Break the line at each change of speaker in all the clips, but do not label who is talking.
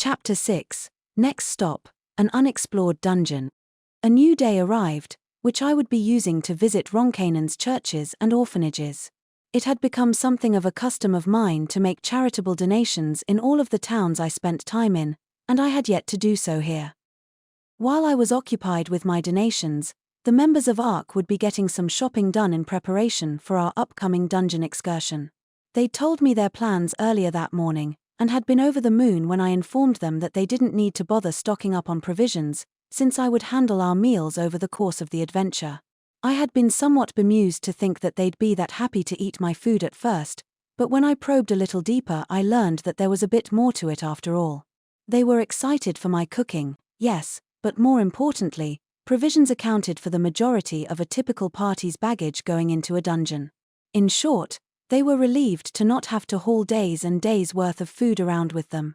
Chapter 6. Next stop, an unexplored dungeon. A new day arrived, which I would be using to visit Ronkanan's churches and orphanages. It had become something of a custom of mine to make charitable donations in all of the towns I spent time in, and I had yet to do so here. While I was occupied with my donations, the members of ARC would be getting some shopping done in preparation for our upcoming dungeon excursion. They'd told me their plans earlier that morning, and had been over the moon when I informed them that they didn't need to bother stocking up on provisions, since I would handle our meals over the course of the adventure. I had been somewhat bemused to think that they'd be that happy to eat my food at first, but when I probed a little deeper I learned that there was a bit more to it after all. They were excited for my cooking, yes, but more importantly, provisions accounted for the majority of a typical party's baggage going into a dungeon. In short, they were relieved to not have to haul days and days' worth of food around with them.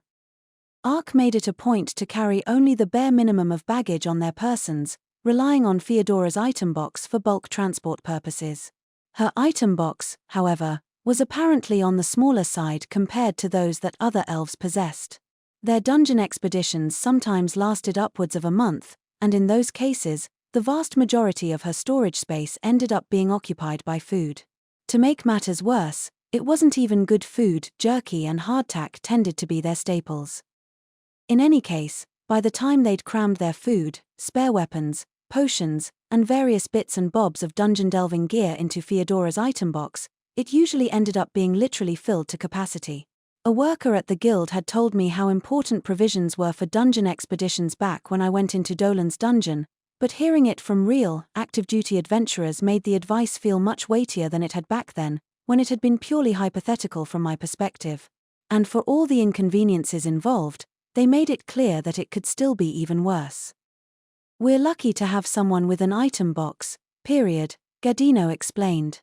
ARC made it a point to carry only the bare minimum of baggage on their persons, relying on Feodora's item box for bulk transport purposes. Her item box, however, was apparently on the smaller side compared to those that other elves possessed. Their dungeon expeditions sometimes lasted upwards of a month, and in those cases, the vast majority of her storage space ended up being occupied by food. To make matters worse, it wasn't even good food. Jerky and hardtack tended to be their staples. In any case, by the time they'd crammed their food, spare weapons, potions, and various bits and bobs of dungeon delving gear into Feodora's item box, it usually ended up being literally filled to capacity. A worker at the guild had told me how important provisions were for dungeon expeditions back when I went into Dolan's dungeon, but hearing it from real, active-duty adventurers made the advice feel much weightier than it had back then, when it had been purely hypothetical from my perspective. And for all the inconveniences involved, they made it clear that it could still be even worse. "We're lucky to have someone with an item box, period," Gadino explained.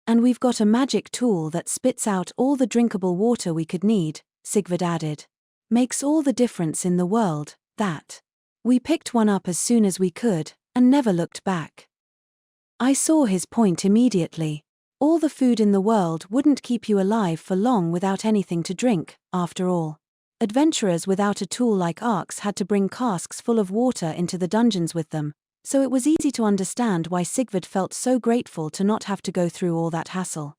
"And we've got a magic tool that spits out all the drinkable water we could need," Sigvard added. "Makes all the difference in the world, that. We picked one up as soon as we could, and never looked back." I saw his point immediately. All the food in the world wouldn't keep you alive for long without anything to drink, after all. Adventurers without a tool like ARC's had to bring casks full of water into the dungeons with them, so it was easy to understand why Sigvard felt so grateful to not have to go through all that hassle.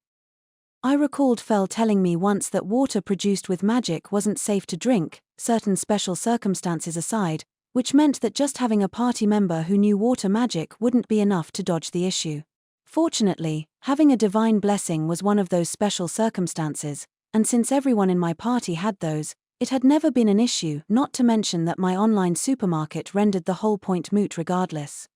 I recalled Fel telling me once that water produced with magic wasn't safe to drink, certain special circumstances aside, which meant that just having a party member who knew water magic wouldn't be enough to dodge the issue. Fortunately, having a divine blessing was one of those special circumstances, and since everyone in my party had those, it had never been an issue, not to mention that my online supermarket rendered the whole point moot regardless.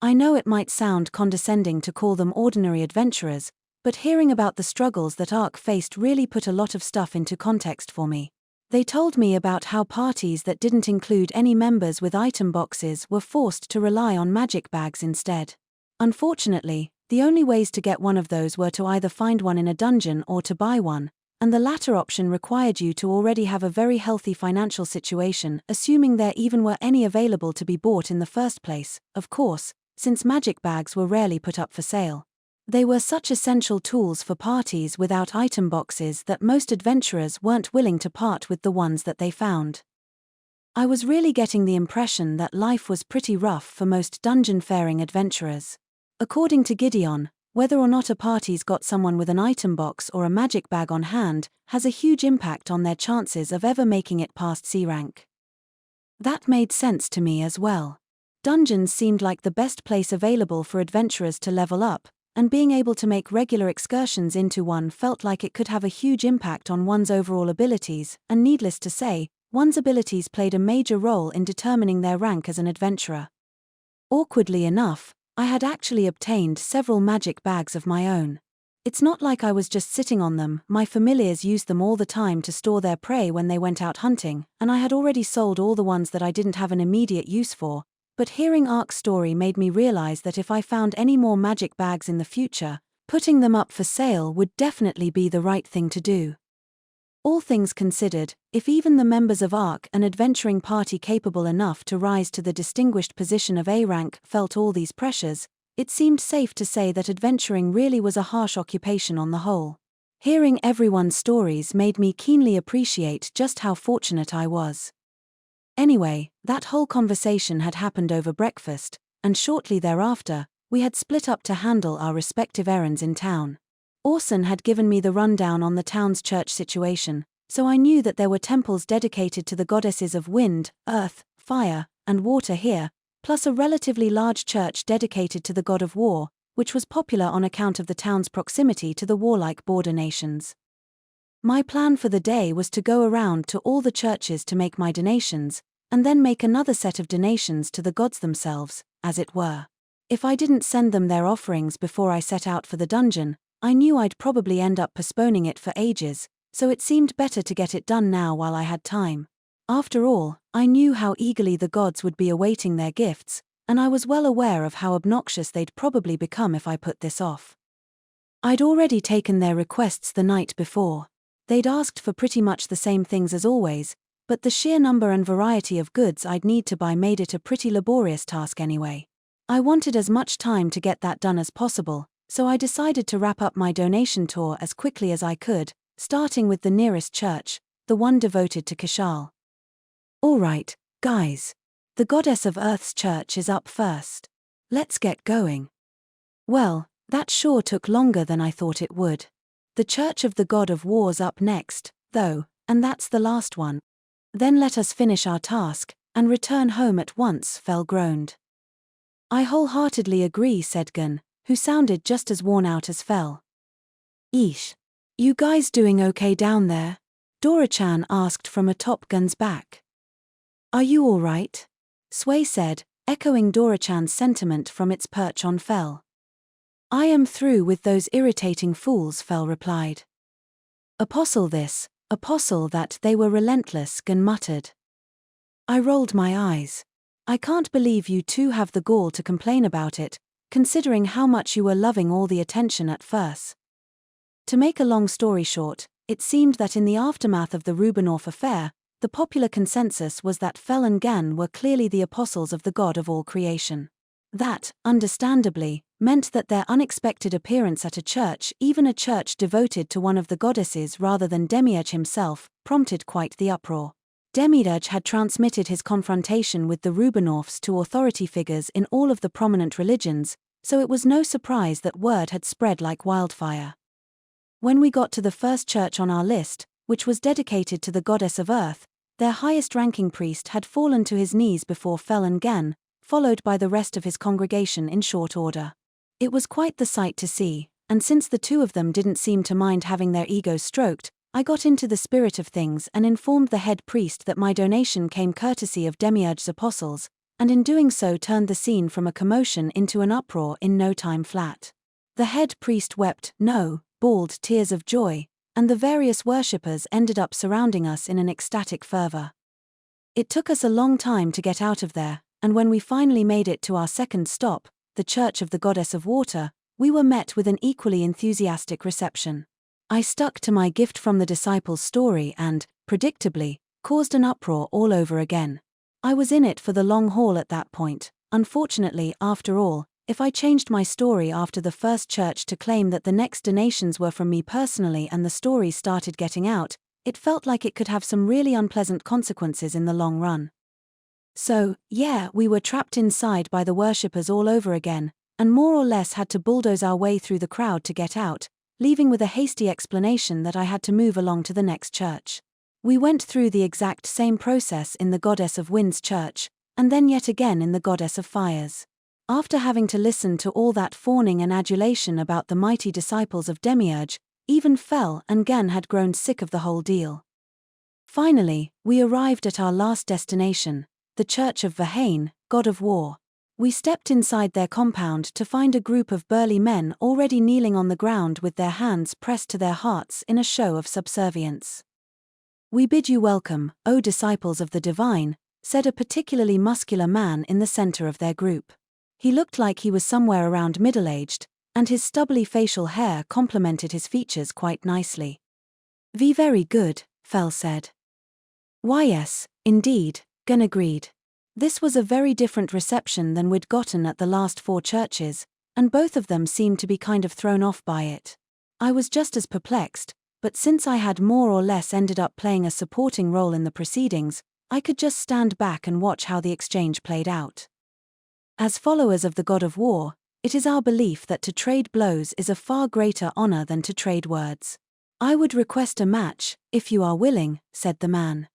I know it might sound condescending to call them ordinary adventurers, but hearing about the struggles that ARC faced really put a lot of stuff into context for me. They told me about how parties that didn't include any members with item boxes were forced to rely on magic bags instead. Unfortunately, the only ways to get one of those were to either find one in a dungeon or to buy one, and the latter option required you to already have a very healthy financial situation, assuming there even were any available to be bought in the first place, of course, since magic bags were rarely put up for sale. They were such essential tools for parties without item boxes that most adventurers weren't willing to part with the ones that they found. I was really getting the impression that life was pretty rough for most dungeon-faring adventurers. According to Gideon, whether or not a party's got someone with an item box or a magic bag on hand has a huge impact on their chances of ever making it past C rank. That made sense to me as well. Dungeons seemed like the best place available for adventurers to level up, and being able to make regular excursions into one felt like it could have a huge impact on one's overall abilities, and needless to say, one's abilities played a major role in determining their rank as an adventurer. Awkwardly enough, I had actually obtained several magic bags of my own. It's not like I was just sitting on them, my familiars used them all the time to store their prey when they went out hunting, and I had already sold all the ones that I didn't have an immediate use for. But hearing ARC's story made me realize that if I found any more magic bags in the future, putting them up for sale would definitely be the right thing to do. All things considered, if even the members of ARC, an adventuring party capable enough to rise to the distinguished position of A rank, felt all these pressures, it seemed safe to say that adventuring really was a harsh occupation on the whole. Hearing everyone's stories made me keenly appreciate just how fortunate I was. Anyway, that whole conversation had happened over breakfast, and shortly thereafter, we had split up to handle our respective errands in town. Orson had given me the rundown on the town's church situation, so I knew that there were temples dedicated to the goddesses of wind, earth, fire, and water here, plus a relatively large church dedicated to the god of war, which was popular on account of the town's proximity to the warlike border nations. My plan for the day was to go around to all the churches to make my donations, and then make another set of donations to the gods themselves, as it were. If I didn't send them their offerings before I set out for the dungeon, I knew I'd probably end up postponing it for ages, so it seemed better to get it done now while I had time. After all, I knew how eagerly the gods would be awaiting their gifts, and I was well aware of how obnoxious they'd probably become if I put this off. I'd already taken their requests the night before. They'd asked for pretty much the same things as always, but the sheer number and variety of goods I'd need to buy made it a pretty laborious task anyway. I wanted as much time to get that done as possible, so I decided to wrap up my donation tour as quickly as I could, starting with the nearest church, the one devoted to Kishal. Alright, guys. The Goddess of Earth's church is up first. Let's get going. Well, that sure took longer than I thought it would. The Church of the God of War's up next, though, and that's the last one. Then let us finish our task, and return home at once, Fel groaned. I wholeheartedly agree, said Gun, who sounded just as worn out as Fel. Eesh. You guys doing okay down there? Dora-chan asked from atop Gun's back. Are you alright? Sway said, echoing Dora-chan's sentiment from its perch on Fel. I am through with those irritating fools, Fel replied. Apostle this, apostle that, they were relentless, Gun muttered. I rolled my eyes. I can't believe you two have the gall to complain about it, considering how much you were loving all the attention at first. To make a long story short, it seemed that in the aftermath of the Rubinov affair, the popular consensus was that Fel and Gan were clearly the apostles of the god of all creation. That, understandably, meant that their unexpected appearance at a church, even a church devoted to one of the goddesses rather than Demiurge himself, prompted quite the uproar. Demiurge had transmitted his confrontation with the Rubinovs to authority figures in all of the prominent religions, so it was no surprise that word had spread like wildfire. When we got to the first church on our list, which was dedicated to the goddess of earth, their highest-ranking priest had fallen to his knees before Fel and Gan, followed by the rest of his congregation in short order. It was quite the sight to see, and since the two of them didn't seem to mind having their egos stroked, I got into the spirit of things and informed the head priest that my donation came courtesy of Demiurge's apostles, and in doing so turned the scene from a commotion into an uproar in no time flat. The head priest wept, no, bawled tears of joy, and the various worshippers ended up surrounding us in an ecstatic fervor. It took us a long time to get out of there, and when we finally made it to our second stop, the Church of the Goddess of Water, we were met with an equally enthusiastic reception. I stuck to my gift from the disciples story and, predictably, caused an uproar all over again. I was in it for the long haul at that point. Unfortunately, after all, if I changed my story after the first church to claim that the next donations were from me personally and the story started getting out, it felt like it could have some really unpleasant consequences in the long run. So, yeah, we were trapped inside by the worshippers all over again, and more or less had to bulldoze our way through the crowd to get out, leaving with a hasty explanation that I had to move along to the next church. We went through the exact same process in the Goddess of Wind's church, and then yet again in the Goddess of Fire's. After having to listen to all that fawning and adulation about the mighty disciples of Demiurge, even Fel and Gan had grown sick of the whole deal. Finally, we arrived at our last destination, the Church of Vahane, God of War. We stepped inside their compound to find a group of burly men already kneeling on the ground with their hands pressed to their hearts in a show of subservience. We bid you welcome, O disciples of the divine, said a particularly muscular man in the center of their group. He looked like he was somewhere around middle-aged, and his stubbly facial hair complemented his features quite nicely. Very good, Fel said. Why yes, indeed, Gun agreed. This was a very different reception than we'd gotten at the last 4 churches, and both of them seemed to be kind of thrown off by it. I was just as perplexed, but since I had more or less ended up playing a supporting role in the proceedings, I could just stand back and watch how the exchange played out. As followers of the god of war, it is our belief that to trade blows is a far greater honor than to trade words. I would request a match, if you are willing, said the man.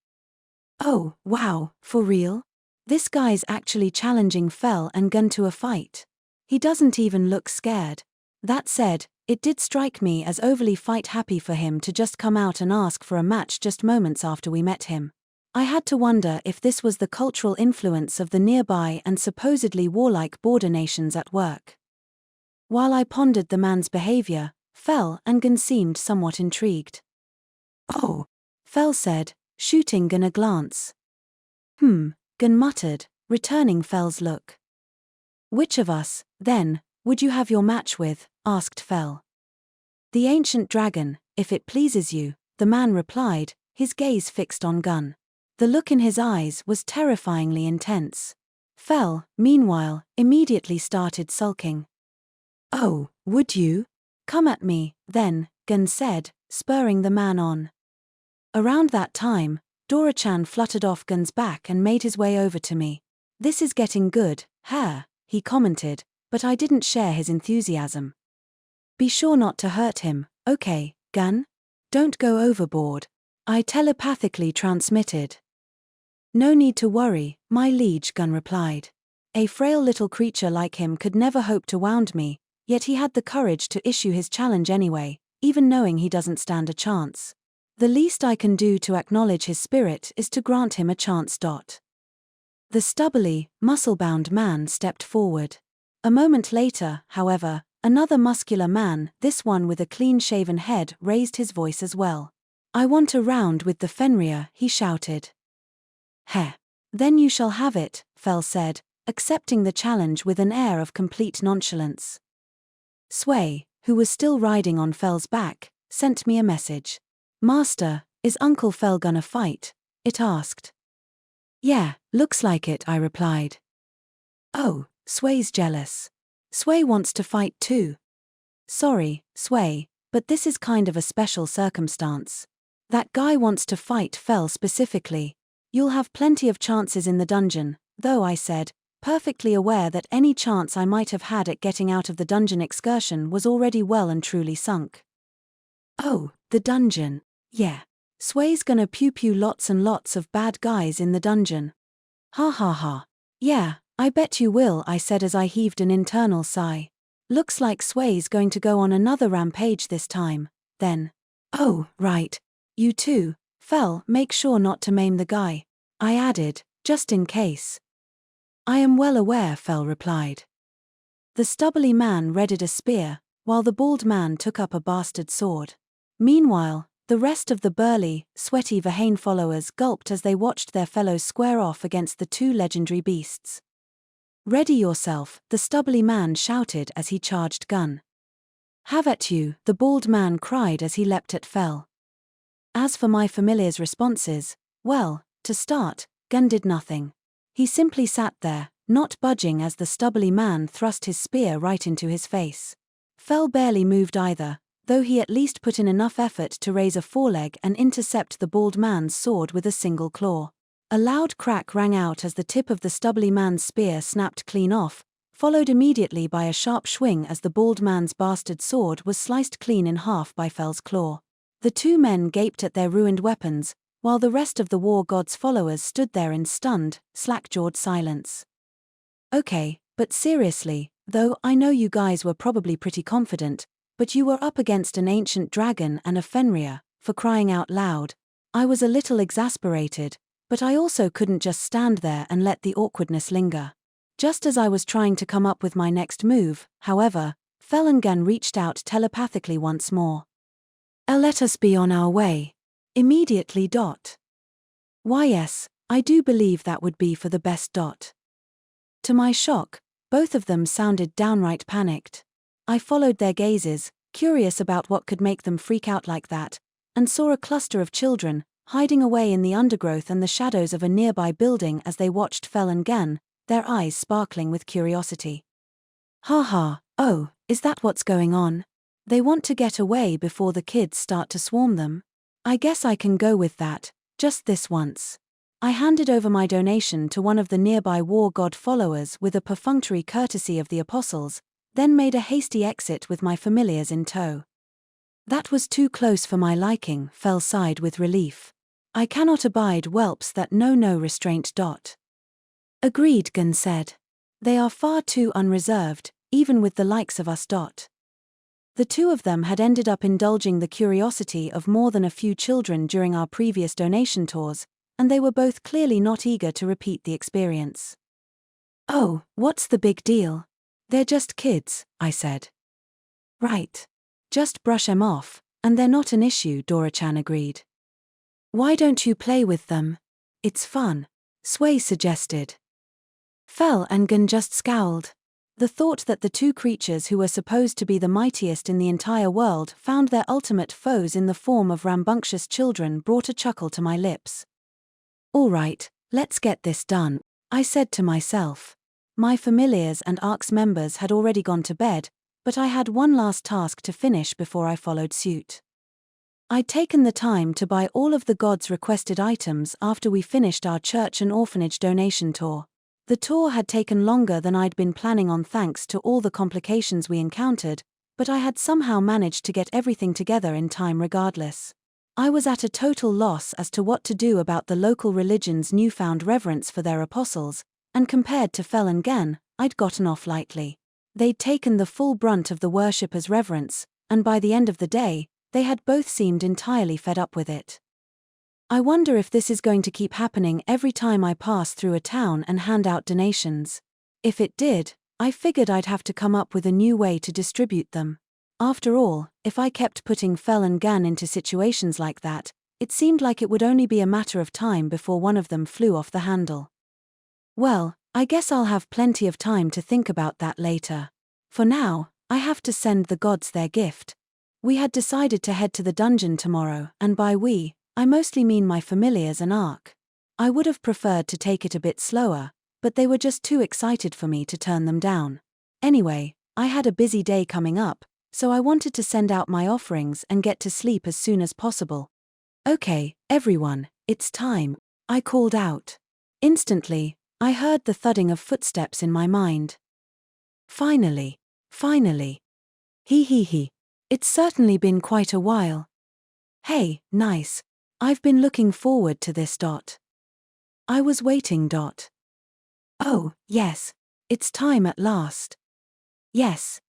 Oh, wow, for real? This guy's actually challenging Fel and Gun to a fight. He doesn't even look scared. That said, it did strike me as overly fight-happy for him to just come out and ask for a match just moments after we met him. I had to wonder if this was the cultural influence of the nearby and supposedly warlike border nations at work. While I pondered the man's behavior, Fel and Gun seemed somewhat intrigued. Oh, Fel said, shooting Gun a glance. Gun muttered, returning Fel's look. Which of us, then, would you have your match with? Asked Fel. The ancient dragon, if it pleases you, the man replied, his gaze fixed on Gun. The look in his eyes was terrifyingly intense. Fel, meanwhile, immediately started sulking. Oh, would you? Come at me, then, Gun said, spurring the man on. Around that time, Dora-chan fluttered off Gun's back and made his way over to me. This is getting good, he commented, but I didn't share his enthusiasm. Be sure not to hurt him, okay, Gun? Don't go overboard. I telepathically transmitted. No need to worry, my liege, Gun replied. A frail little creature like him could never hope to wound me, yet he had the courage to issue his challenge anyway, even knowing he doesn't stand a chance. The least I can do to acknowledge his spirit is to grant him a chance. The stubbly, muscle-bound man stepped forward. A moment later, however, another muscular man, this one with a clean-shaven head, raised his voice as well. I want a round with the Fenrir, he shouted. Then you shall have it, Fel said, accepting the challenge with an air of complete nonchalance. Sway, who was still riding on Fel's back, sent me a message. Master, is Uncle Fel gonna fight? It asked. Yeah, looks like it, I replied. Oh, Sway's jealous. Sway wants to fight too. Sorry, Sway, but this is kind of a special circumstance. That guy wants to fight Fel specifically. You'll have plenty of chances in the dungeon, though, I said, perfectly aware that any chance I might have had at getting out of the dungeon excursion was already well and truly sunk. Oh, the dungeon. Yeah. Sway's gonna pew-pew lots and lots of bad guys in the dungeon. Ha ha ha. Yeah, I bet you will, I said as I heaved an internal sigh. Looks like Sway's going to go on another rampage this time, then. Oh, right. You too, Fel, make sure not to maim the guy. I added, just in case. I am well aware, Fel replied. The stubbly man readied a spear, while the bald man took up a bastard sword. Meanwhile, the rest of the burly, sweaty Vahane followers gulped as they watched their fellows square off against the two legendary beasts. Ready yourself, the stubbly man shouted as he charged Gun. Have at you, the bald man cried as he leapt at Fel. As for my familiar's responses, well, to start, Gun did nothing. He simply sat there, not budging as the stubbly man thrust his spear right into his face. Fel barely moved either, though he at least put in enough effort to raise a foreleg and intercept the bald man's sword with a single claw. A loud crack rang out as the tip of the stubbly man's spear snapped clean off, followed immediately by a sharp swing as the bald man's bastard sword was sliced clean in half by Fel's claw. The two men gaped at their ruined weapons, while the rest of the war god's followers stood there in stunned, slack-jawed silence. Okay, but seriously, though I know you guys were probably pretty confident, but you were up against an ancient dragon and a Fenrir, for crying out loud. I was a little exasperated, but I also couldn't just stand there and let the awkwardness linger. Just as I was trying to come up with my next move, however, Fel and Gun reached out telepathically once more. Let us be on our way. Immediately. Why yes, I do believe that would be for the best. To my shock, both of them sounded downright panicked. I followed their gazes, curious about what could make them freak out like that, and saw a cluster of children, hiding away in the undergrowth and the shadows of a nearby building as they watched Fel and Gun, their eyes sparkling with curiosity. Ha ha, oh, is that what's going on? They want to get away before the kids start to swarm them. I guess I can go with that, just this once. I handed over my donation to one of the nearby war god followers with a perfunctory courtesy of the apostles, then made a hasty exit with my familiars in tow. That was too close for my liking, Fell sighed with relief. I cannot abide whelps that know no restraint. Agreed, Gun said. They are far too unreserved, even with the likes of us. The two of them had ended up indulging the curiosity of more than a few children during our previous donation tours, and they were both clearly not eager to repeat the experience. Oh, what's the big deal? They're just kids, I said. Right. Just brush 'em off, and they're not an issue, Dora-chan agreed. Why don't you play with them? It's fun, Sway suggested. Fell and Gun just scowled. The thought that the two creatures who were supposed to be the mightiest in the entire world found their ultimate foes in the form of rambunctious children brought a chuckle to my lips. All right, let's get this done, I said to myself. My familiars and ARC's members had already gone to bed, but I had one last task to finish before I followed suit. I'd taken the time to buy all of the gods' requested items after we finished our church and orphanage donation tour. The tour had taken longer than I'd been planning on thanks to all the complications we encountered, but I had somehow managed to get everything together in time regardless. I was at a total loss as to what to do about the local religion's newfound reverence for their apostles, and compared to Fel and Gan, I'd gotten off lightly. They'd taken the full brunt of the worshippers' reverence, and by the end of the day, they had both seemed entirely fed up with it. I wonder if this is going to keep happening every time I pass through a town and hand out donations. If it did, I figured I'd have to come up with a new way to distribute them. After all, if I kept putting Fel and Gan into situations like that, it seemed like it would only be a matter of time before one of them flew off the handle. Well, I guess I'll have plenty of time to think about that later. For now, I have to send the gods their gift. We had decided to head to the dungeon tomorrow, and by we, I mostly mean my familiars and ARC. I would have preferred to take it a bit slower, but they were just too excited for me to turn them down. Anyway, I had a busy day coming up, so I wanted to send out my offerings and get to sleep as soon as possible. Okay, everyone, it's time, I called out. Instantly, I heard the thudding of footsteps in my mind. Finally. He. It's certainly been quite a while. Hey, nice. I've been looking forward to this. I was waiting. Oh, yes. It's time at last. Yes.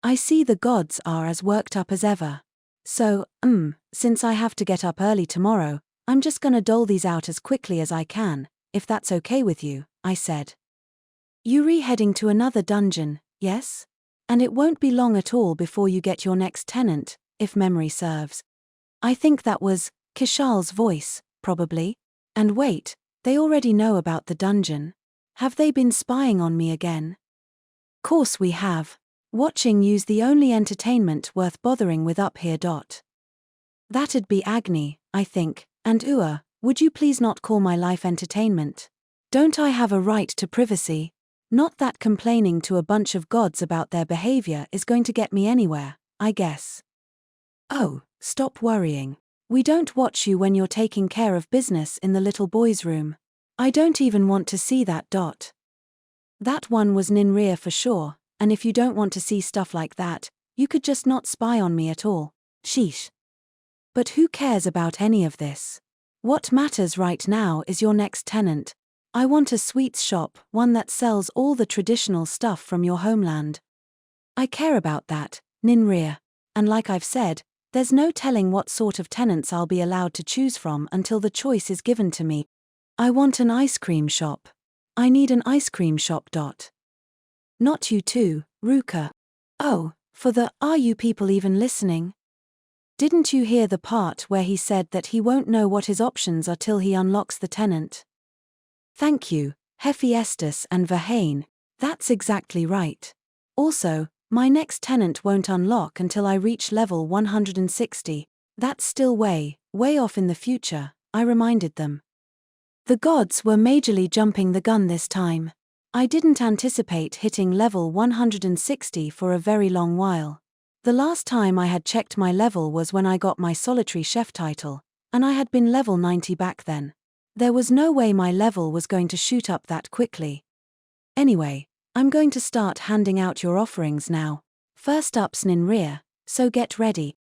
I see the gods are as worked up as ever. So, since I have to get up early tomorrow, I'm just gonna dole these out as quickly as I can, if that's okay with you, I said. Yuri heading to another dungeon, yes? And it won't be long at all before you get your next tenant, if memory serves. I think that was Kishal's voice, probably. And wait, they already know about the dungeon. Have they been spying on me again? Course we have. Watching you's the only entertainment worth bothering with up here. That'd be Agni, I think, and would you please not call my life entertainment? Don't I have a right to privacy? Not that complaining to a bunch of gods about their behavior is going to get me anywhere, I guess. Oh, stop worrying. We don't watch you when you're taking care of business in the little boy's room. I don't even want to see that. That one was Ninria for sure, and if you don't want to see stuff like that, you could just not spy on me at all. Sheesh. But who cares about any of this? What matters right now is your next tenant. I want a sweets shop, one that sells all the traditional stuff from your homeland. I care about that, Ninria. And like I've said, there's no telling what sort of tenants I'll be allowed to choose from until the choice is given to me. I want an ice cream shop. I need an ice cream shop. Not you too, Ruka. Oh, are you people even listening? Didn't you hear the part where he said that he won't know what his options are till he unlocks the tenant? Thank you, Hephaestus and Verhain, that's exactly right. Also, my next tenant won't unlock until I reach level 160, that's still way off in the future, I reminded them. The gods were majorly jumping the gun this time. I didn't anticipate hitting level 160 for a very long while. The last time I had checked my level was when I got my solitary chef title, and I had been level 90 back then. There was no way my level was going to shoot up that quickly. Anyway, I'm going to start handing out your offerings now. First up's Ninria, so get ready.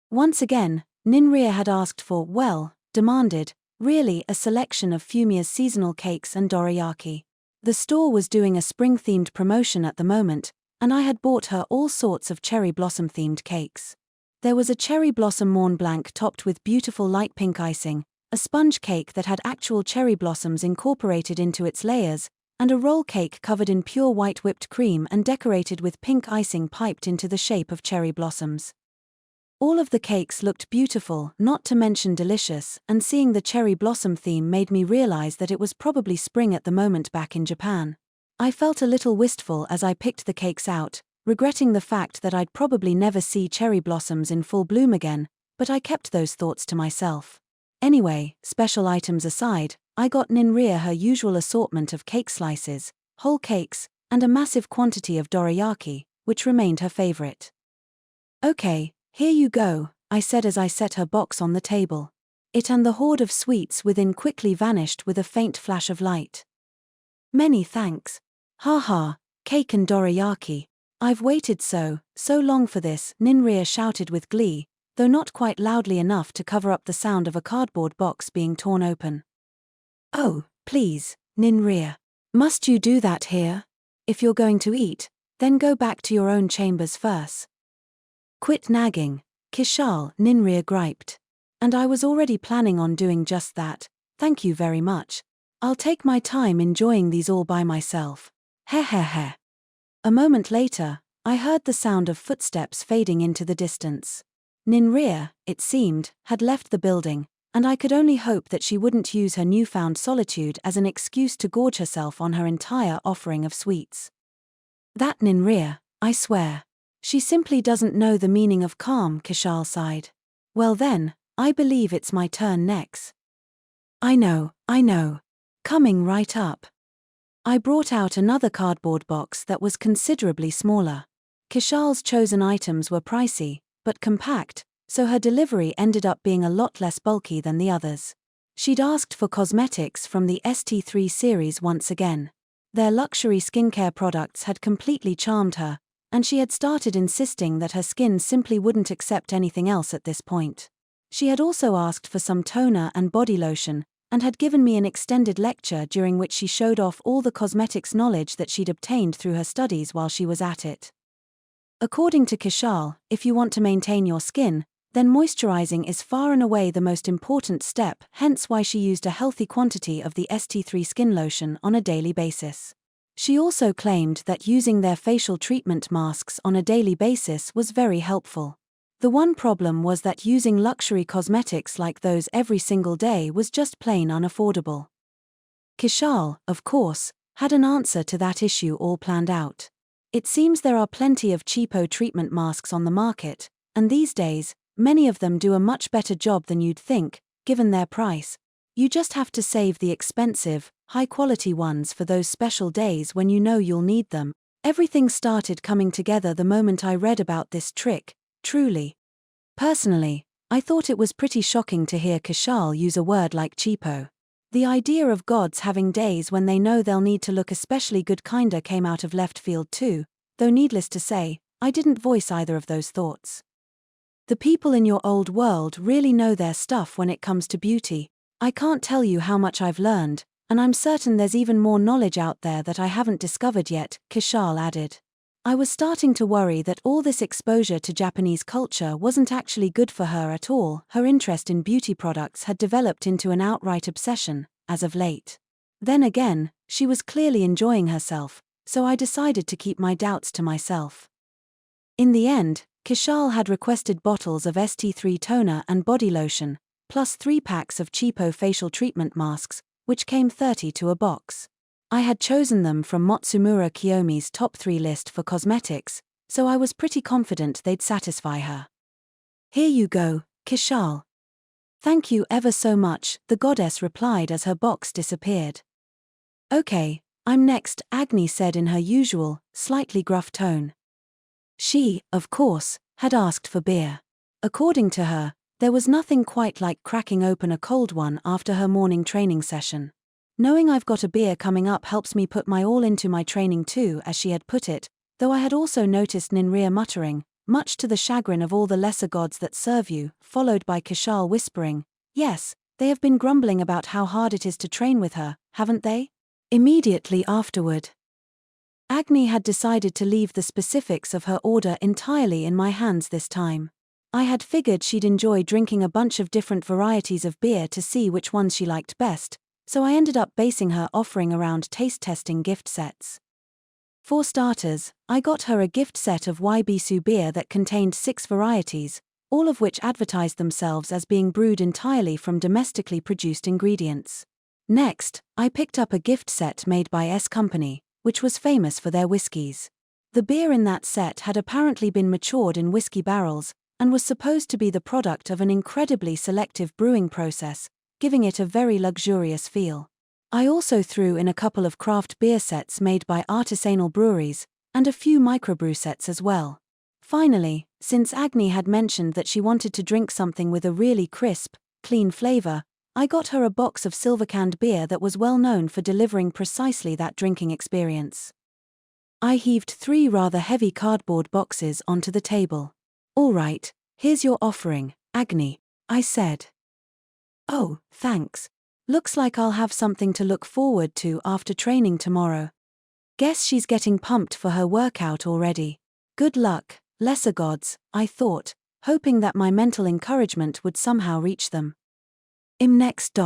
Once again, Ninria had asked for, demanded, really, a selection of Fumia's seasonal cakes and dorayaki. The store was doing a spring-themed promotion at the moment, and I had bought her all sorts of cherry blossom-themed cakes. There was a cherry blossom Mont Blanc topped with beautiful light pink icing, a sponge cake that had actual cherry blossoms incorporated into its layers, and a roll cake covered in pure white whipped cream and decorated with pink icing piped into the shape of cherry blossoms. All of the cakes looked beautiful, not to mention delicious, and seeing the cherry blossom theme made me realize that it was probably spring at the moment back in Japan. I felt a little wistful as I picked the cakes out, regretting the fact that I'd probably never see cherry blossoms in full bloom again, but I kept those thoughts to myself. Anyway, special items aside, I got Ninria her usual assortment of cake slices, whole cakes, and a massive quantity of dorayaki, which remained her favorite. Okay, here you go, I said as I set her box on the table. It and the hoard of sweets within quickly vanished with a faint flash of light. Many thanks. Ha, cake and dorayaki. I've waited so long for this, Ninria shouted with glee, though not quite loudly enough to cover up the sound of a cardboard box being torn open. Oh, please, Ninria. Must you do that here? If you're going to eat, then go back to your own chambers first. Quit nagging, Kishal, Ninria griped. And I was already planning on doing just that, thank you very much. I'll take my time enjoying these all by myself. Heh. A moment later, I heard the sound of footsteps fading into the distance. Ninria, it seemed, had left the building, and I could only hope that she wouldn't use her newfound solitude as an excuse to gorge herself on her entire offering of sweets. That Ninria, I swear. She simply doesn't know the meaning of calm, Kishal sighed. Well then, I believe it's my turn next. I know. Coming right up. I brought out another cardboard box that was considerably smaller. Kishal's chosen items were pricey, but compact, so her delivery ended up being a lot less bulky than the others. She'd asked for cosmetics from the ST3 series once again. Their luxury skincare products had completely charmed her, and she had started insisting that her skin simply wouldn't accept anything else at this point. She had also asked for some toner and body lotion, and had given me an extended lecture during which she showed off all the cosmetics knowledge that she'd obtained through her studies while she was at it. According to Kishal, if you want to maintain your skin, then moisturizing is far and away the most important step, hence why she used a healthy quantity of the ST3 skin lotion on a daily basis. She also claimed that using their facial treatment masks on a daily basis was very helpful. The one problem was that using luxury cosmetics like those every single day was just plain unaffordable. Kishal, of course, had an answer to that issue all planned out. It seems there are plenty of cheapo treatment masks on the market, and these days, many of them do a much better job than you'd think, given their price. You just have to save the expensive, high-quality ones for those special days when you know you'll need them. Everything started coming together the moment I read about this trick, truly. Personally, I thought it was pretty shocking to hear Kishal use a word like cheapo. The idea of gods having days when they know they'll need to look especially good kinda came out of left field too, though needless to say, I didn't voice either of those thoughts. The people in your old world really know their stuff when it comes to beauty. I can't tell you how much I've learned, and I'm certain there's even more knowledge out there that I haven't discovered yet, Kishal added. I was starting to worry that all this exposure to Japanese culture wasn't actually good for her at all. Her interest in beauty products had developed into an outright obsession, as of late. Then again, she was clearly enjoying herself, so I decided to keep my doubts to myself. In the end, Kishal had requested bottles of ST3 toner and body lotion, plus 3 packs of cheapo facial treatment masks, which came 30 to a box. I had chosen them from Matsumura Kiyomi's top 3 list for cosmetics, so I was pretty confident they'd satisfy her. Here you go, Kishal. Thank you ever so much, the goddess replied as her box disappeared. Okay, I'm next, Agni said in her usual, slightly gruff tone. She, of course, had asked for beer. According to her, there was nothing quite like cracking open a cold one after her morning training session. Knowing I've got a beer coming up helps me put my all into my training too, as she had put it, though I had also noticed Ninria muttering, much to the chagrin of all the lesser gods that serve you, followed by Kishal whispering, yes, they have been grumbling about how hard it is to train with her, haven't they? Immediately afterward, Agni had decided to leave the specifics of her order entirely in my hands this time. I had figured she'd enjoy drinking a bunch of different varieties of beer to see which ones she liked best, so I ended up basing her offering around taste-testing gift sets. For starters, I got her a gift set of Ybisu beer that contained 6 varieties, all of which advertised themselves as being brewed entirely from domestically produced ingredients. Next, I picked up a gift set made by S Company, which was famous for their whiskies. The beer in that set had apparently been matured in whiskey barrels, and was supposed to be the product of an incredibly selective brewing process, giving it a very luxurious feel. I also threw in a couple of craft beer sets made by artisanal breweries, and a few microbrew sets as well. Finally, since Agni had mentioned that she wanted to drink something with a really crisp, clean flavor, I got her a box of silver-canned beer that was well known for delivering precisely that drinking experience. I heaved 3 rather heavy cardboard boxes onto the table. All right, here's your offering, Agni, I said. Oh, thanks. Looks like I'll have something to look forward to after training tomorrow. Guess she's getting pumped for her workout already. Good luck, lesser gods, I thought, hoping that my mental encouragement would somehow reach them. Next.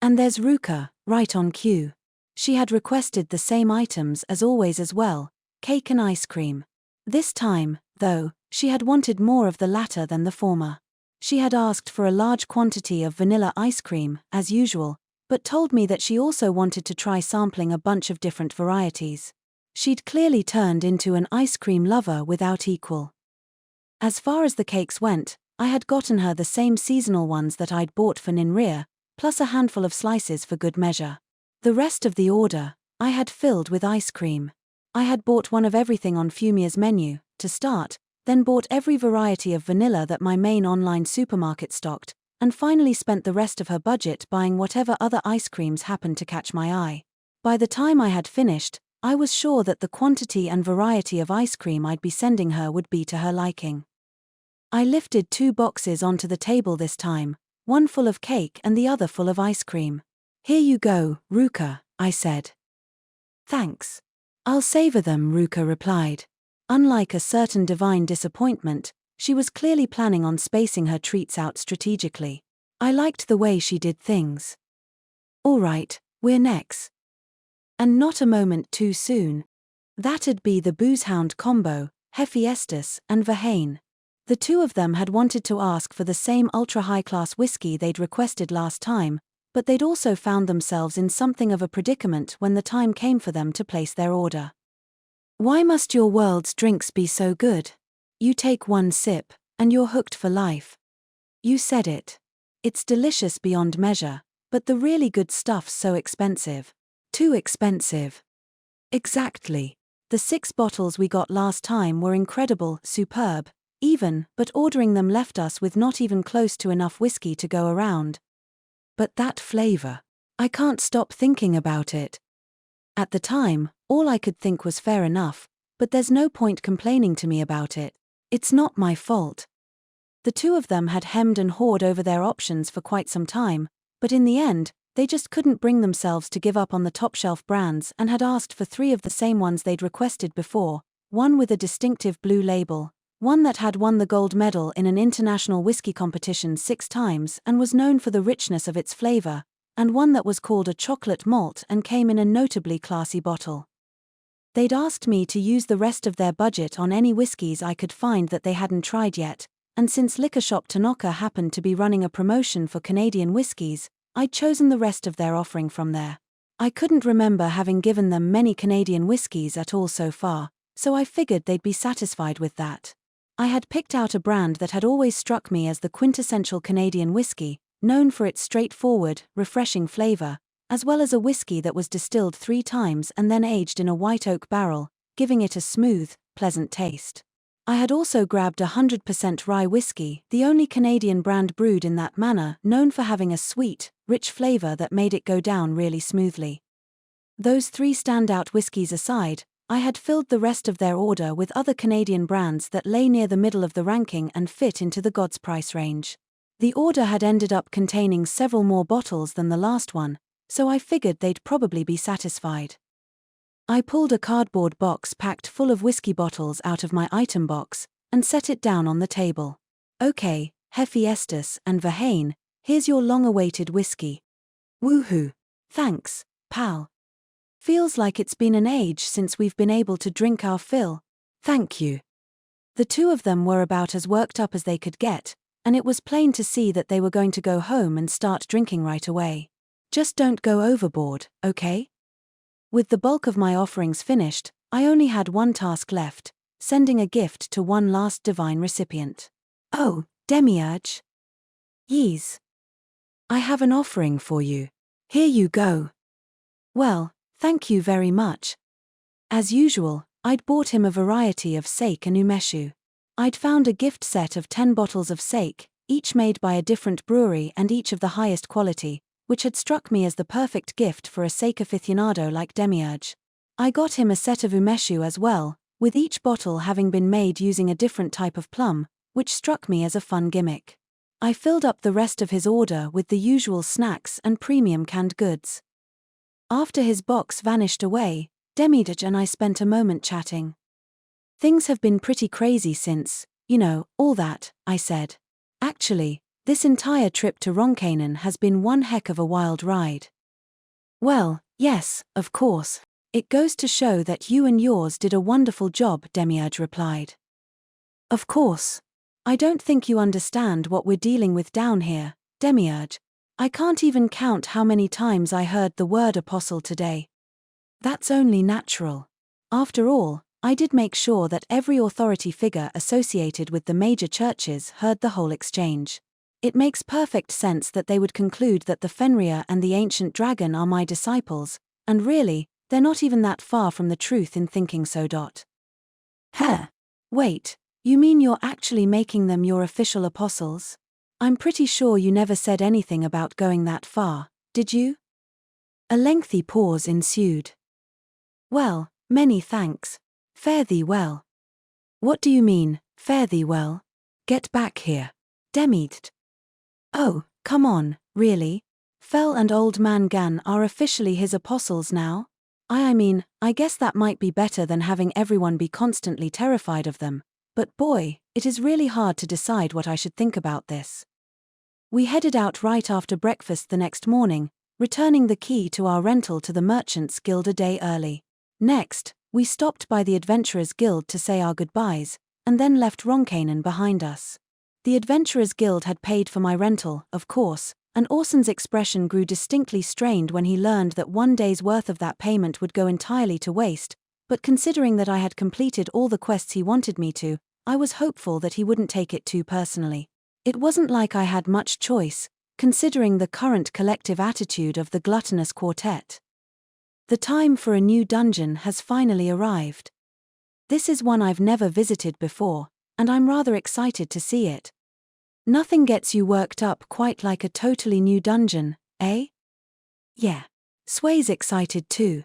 And there's Ruka, right on cue. She had requested the same items as always as well, cake and ice cream. This time, though, she had wanted more of the latter than the former. She had asked for a large quantity of vanilla ice cream, as usual, but told me that she also wanted to try sampling a bunch of different varieties. She'd clearly turned into an ice cream lover without equal. As far as the cakes went, I had gotten her the same seasonal ones that I'd bought for Ninria, plus a handful of slices for good measure. The rest of the order, I had filled with ice cream. I had bought one of everything on Fumia's menu, to start, then bought every variety of vanilla that my main online supermarket stocked, and finally spent the rest of her budget buying whatever other ice creams happened to catch my eye. By the time I had finished, I was sure that the quantity and variety of ice cream I'd be sending her would be to her liking. I lifted 2 boxes onto the table this time, one full of cake and the other full of ice cream. Here you go, Ruka, I said. Thanks. I'll savor them, Ruka replied. Unlike a certain divine disappointment, she was clearly planning on spacing her treats out strategically. I liked the way she did things. All right, we're next. And not a moment too soon. That'd be the boozehound combo, Hephaestus and Verhain. The 2 of them had wanted to ask for the same ultra-high-class whiskey they'd requested last time, but they'd also found themselves in something of a predicament when the time came for them to place their order. Why must your world's drinks be so good? You take 1 sip, and you're hooked for life. You said it. It's delicious beyond measure, but the really good stuff's so expensive. Too expensive. Exactly. The 6 bottles we got last time were incredible, superb, even, but ordering them left us with not even close to enough whiskey to go around. But that flavor. I can't stop thinking about it. At the time, all I could think was fair enough, but there's no point complaining to me about it. It's not my fault. The 2 of them had hemmed and hawed over their options for quite some time, but in the end, they just couldn't bring themselves to give up on the top-shelf brands and had asked for 3 of the same ones they'd requested before, one with a distinctive blue label, one that had won the gold medal in an international whiskey competition 6 times and was known for the richness of its flavor, and one that was called a chocolate malt and came in a notably classy bottle. They'd asked me to use the rest of their budget on any whiskies I could find that they hadn't tried yet, and since Liquor Shop Tanaka happened to be running a promotion for Canadian whiskies, I'd chosen the rest of their offering from there. I couldn't remember having given them many Canadian whiskies at all so far, so I figured they'd be satisfied with that. I had picked out a brand that had always struck me as the quintessential Canadian whiskey, known for its straightforward, refreshing flavor, as well as a whiskey that was distilled 3 times and then aged in a white oak barrel, giving it a smooth, pleasant taste. I had also grabbed 100% rye whiskey, the only Canadian brand brewed in that manner, known for having a sweet, rich flavor that made it go down really smoothly. Those 3 standout whiskies aside, I had filled the rest of their order with other Canadian brands that lay near the middle of the ranking and fit into the God's price range. The order had ended up containing several more bottles than the last one, so I figured they'd probably be satisfied. I pulled a cardboard box packed full of whiskey bottles out of my item box, and set it down on the table. Okay, Hefty Estus and Verhain, here's your long-awaited whiskey. Woohoo! Thanks, pal. Feels like it's been an age since we've been able to drink our fill. Thank you. The 2 of them were about as worked up as they could get, and it was plain to see that they were going to go home and start drinking right away. Just don't go overboard, okay? With the bulk of my offerings finished, I only had one task left, sending a gift to one last divine recipient. Oh, Demiurge. Yees. I have an offering for you. Here you go. Well, thank you very much. As usual, I'd bought him a variety of sake and umeshu. I'd found a gift set of 10 bottles of sake, each made by a different brewery and each of the highest quality, which had struck me as the perfect gift for a sake aficionado like Demiurge. I got him a set of umeshu as well, with each bottle having been made using a different type of plum, which struck me as a fun gimmick. I filled up the rest of his order with the usual snacks and premium canned goods. After his box vanished away, Demiurge and I spent a moment chatting. Things have been pretty crazy since, all that, I said. Actually, this entire trip to Roncainen has been one heck of a wild ride. Well, yes, of course. It goes to show that you and yours did a wonderful job, Demiurge replied. Of course. I don't think you understand what we're dealing with down here, Demiurge. I can't even count how many times I heard the word apostle today. That's only natural. After all, I did make sure that every authority figure associated with the major churches heard the whole exchange. It makes perfect sense that they would conclude that the Fenrir and the ancient dragon are my disciples, and really, they're not even that far from the truth in thinking so. Huh. Wait, you mean you're actually making them your official apostles? I'm pretty sure you never said anything about going that far, did you? A lengthy pause ensued. Well, many thanks. Fare thee well. What do you mean, fare thee well? Get back here. Demiurge. Oh, come on, really? Fel and Old Man Gan are officially his apostles now? I mean, I guess that might be better than having everyone be constantly terrified of them, but boy, it is really hard to decide what I should think about this. We headed out right after breakfast the next morning, returning the key to our rental to the Merchants Guild a day early. Next, we stopped by the Adventurers Guild to say our goodbyes, and then left Roncainen behind us. The Adventurers Guild had paid for my rental, of course, and Orson's expression grew distinctly strained when he learned that one day's worth of that payment would go entirely to waste, but considering that I had completed all the quests he wanted me to, I was hopeful that he wouldn't take it too personally. It wasn't like I had much choice, considering the current collective attitude of the gluttonous quartet. The time for a new dungeon has finally arrived. This is one I've never visited before, and I'm rather excited to see it. Nothing gets you worked up quite like a totally new dungeon, eh? Yeah. Sway's excited too.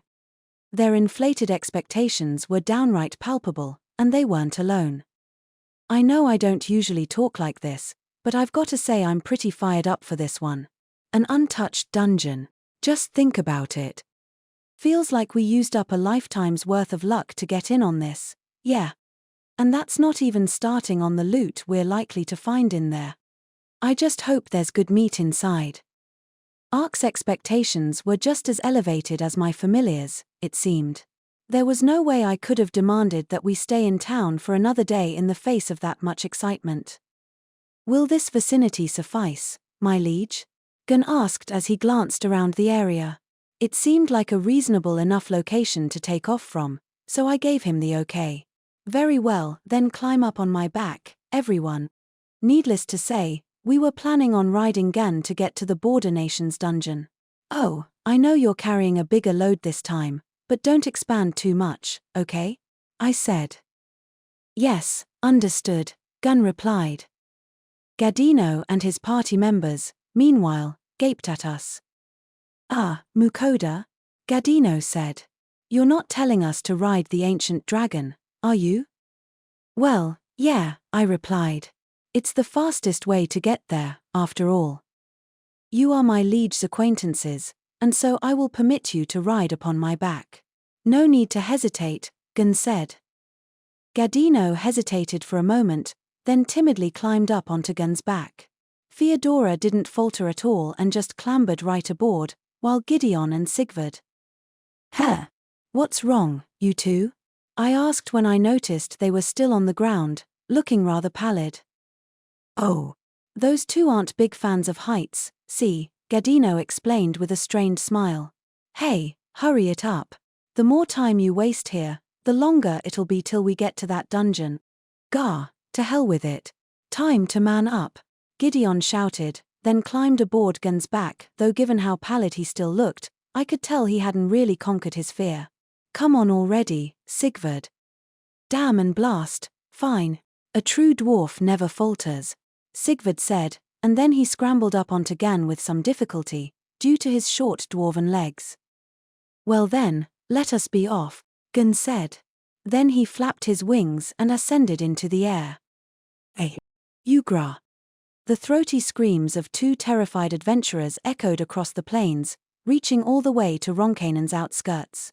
Their inflated expectations were downright palpable, and they weren't alone. I know I don't usually talk like this, but I've got to say I'm pretty fired up for this one. An untouched dungeon. Just think about it. Feels like we used up a lifetime's worth of luck to get in on this, yeah. And that's not even starting on the loot we're likely to find in there. I just hope there's good meat inside. Ark's expectations were just as elevated as my familiars, it seemed. There was no way I could have demanded that we stay in town for another day in the face of that much excitement. Will this vicinity suffice, my liege? Gunn asked as he glanced around the area. It seemed like a reasonable enough location to take off from, so I gave him the okay. Very well, then climb up on my back, everyone. Needless to say, we were planning on riding Gunn to get to the Border Nations dungeon. Oh, I know you're carrying a bigger load this time, but don't expand too much, okay? I said. Yes, understood, Gun replied. Gadino and his party members, meanwhile, gaped at us. Ah, Mukouda? Gadino said. You're not telling us to ride the ancient dragon, are you? Well, yeah, I replied. It's the fastest way to get there, after all. You are my liege's acquaintances, and so I will permit you to ride upon my back. No need to hesitate, Gun said. Gadino hesitated for a moment, then timidly climbed up onto Gun's back. Theodora didn't falter at all and just clambered right aboard, while Gideon and Sigvard. Huh? What's wrong, you two? I asked when I noticed they were still on the ground, looking rather pallid. Oh, those two aren't big fans of heights, see, Gadino explained with a strained smile. Hey, hurry it up. The more time you waste here, the longer it'll be till we get to that dungeon. Gah, to hell with it. Time to man up, Gideon shouted, then climbed aboard Gun's back, though given how pallid he still looked, I could tell he hadn't really conquered his fear. Come on already, Sigvard. Damn and blast, fine. A true dwarf never falters, Sigvard said, and then he scrambled up onto Gun with some difficulty, due to his short dwarven legs. Well then, let us be off, Gun said. Then he flapped his wings and ascended into the air. Hey, Ugra! The throaty screams of two terrified adventurers echoed across the plains, reaching all the way to Ronkainen's outskirts.